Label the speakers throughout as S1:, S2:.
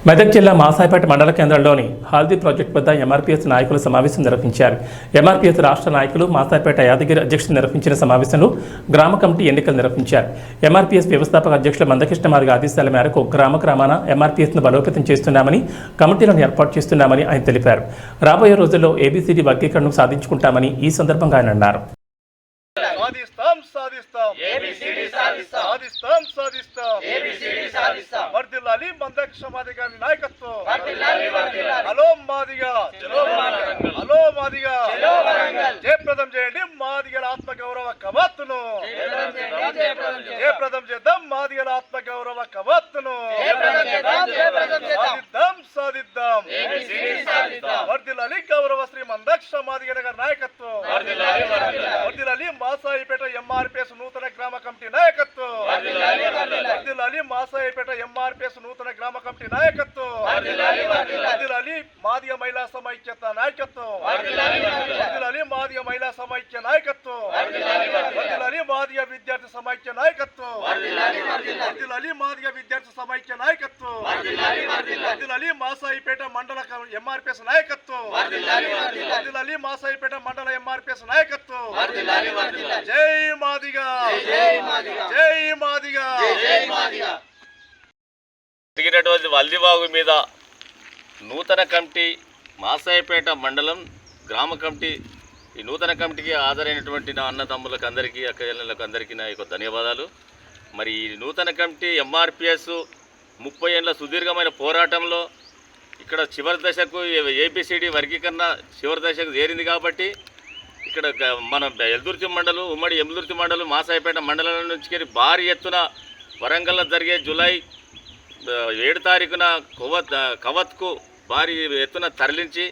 S1: మెదక్ జిల్లా మాసాయిపేట మండల కేంద్రంలోని హాల్దీ ప్రాజెక్టు వద్ద ఎంఆర్పీఎస్ నాయకులు సమావేశం నిర్వహించారు. ఎంఆర్పీఎస్ రాష్ట్ర నాయకులు మాసాయిపేట యాదగిరి అధ్యక్షులు నిర్వహించిన సమావేశంలో గ్రామ కమిటీ ఎన్నికలు నిర్వహించారు. ఎంఆర్పీఎస్ వ్యవస్థాపక అధ్యక్షులు మందకృష్ణమార్గ ఆదేశాల మేరకు గ్రామాన ఎంఆర్పీఎస్ను బలోపేతం చేస్తున్నామని, కమిటీలను ఏర్పాటు చేస్తున్నామని ఆయన తెలిపారు. రాబోయే రోజుల్లో ఏబీసీడీ వర్గీకరణను సాధించుకుంటామని ఈ సందర్భంగా ఆయన అన్నారు.
S2: వర్ధిల్లాలి మందకృష్ణమార్గ గారి నాయకత్వం. హలో మాదిగా, హలో మాదిగా, జయప్రదం చేయండి మాదిగల ఆత్మగౌరవ కవాతును. జయప్రదం చేద్దాం మాదిగల ఆత్మగౌరవ కవాతును. సాధిద్దాం. వర్ధిల్లాలి గౌరవ శ్రీ మందకృష్ణమార్గ గారి నాయకత్వం. వర్ధిల్లాలి మాసాయిపేట ఎంఆర్పీఎస్ నూతన గ్రామ కమిటీ నాయకత్వం. వర్ధిల్లాలి మాసాయిపేట ఎంఆర్పీఎస్ నూతన గ్రామ కమిటీ నాయకత్వం. వర్ధిల్లాలి మాదిగ మహిళా సమైక్యత నాయకత్వం. వర్ధిల్లాలి మాదిగ మహిళా సమైక్య నాయకత్వం. వర్ధిల్లాలి మాదిగ విద్యార్థి సమైక్య నాయకత్వం. వర్ధిల్లాలి మాదిగ విద్యార్థి సమైక్య నాయకత్వం. వర్ధిల్లాలి మాసాయిపేట మండల ఎంఆర్పీఎస్ నాయకత్వం. వర్ధిల్లాలి మాసాయిపేట మండల ఎంఆర్పీఎస్ నాయకత్వం. జై మాదిగా, జై మాదిగా.
S3: జరిగినటువంటి వల్లివాగు మీద నూతన కమిటీ మాసాయిపేట మండలం గ్రామ కమిటీ, ఈ నూతన కమిటీకి హాజరైనటువంటి నా అన్నదమ్ములకు అందరికీ, అక్కలకు అందరికీ నా యొక్క ధన్యవాదాలు. మరి ఈ నూతన కమిటీ ఎంఆర్పిఎస్ 30 ఏళ్ల సుదీర్ఘమైన పోరాటంలో ఇక్కడ చివరి దశకు ఏబిసిడి వర్గీకరణ చివరి దశకు చేరింది. కాబట్టి ఇక్కడ మన ఎల్దుర్తి మండలం, ఉమ్మడి ఎల్దుర్తి మండలం, మాసాయిపేట మండలం నుంచి భారీ ఎత్తున వరంగల్లో జరిగే జూలై 7 తారీఖున కవత్కు భారీ ఎత్తున తరలించి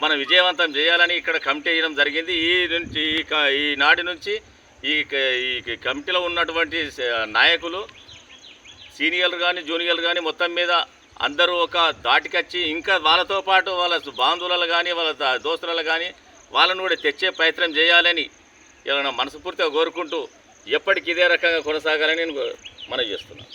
S3: మనం విజయవంతం చేయాలని ఇక్కడ కమిటీ వేయడం జరిగింది. ఈనాటి నుంచి ఈ కమిటీలో ఉన్నటువంటి నాయకులు, సీనియర్లు కానీ జూనియర్లు కానీ మొత్తం మీద అందరూ ఒక దాటికొచ్చి ఇంకా వాళ్ళతో పాటు వాళ్ళ బాంధువులు కానీ వాళ్ళ దోస్తులు కానీ వాళ్ళను కూడా తెచ్చే ప్రయత్నం చేయాలని ఏమైనా మనస్ఫూర్తిగా కోరుకుంటూ ఎప్పటికి ఇదే రకంగా కొనసాగాలని నేను మనవి చేస్తున్నాను.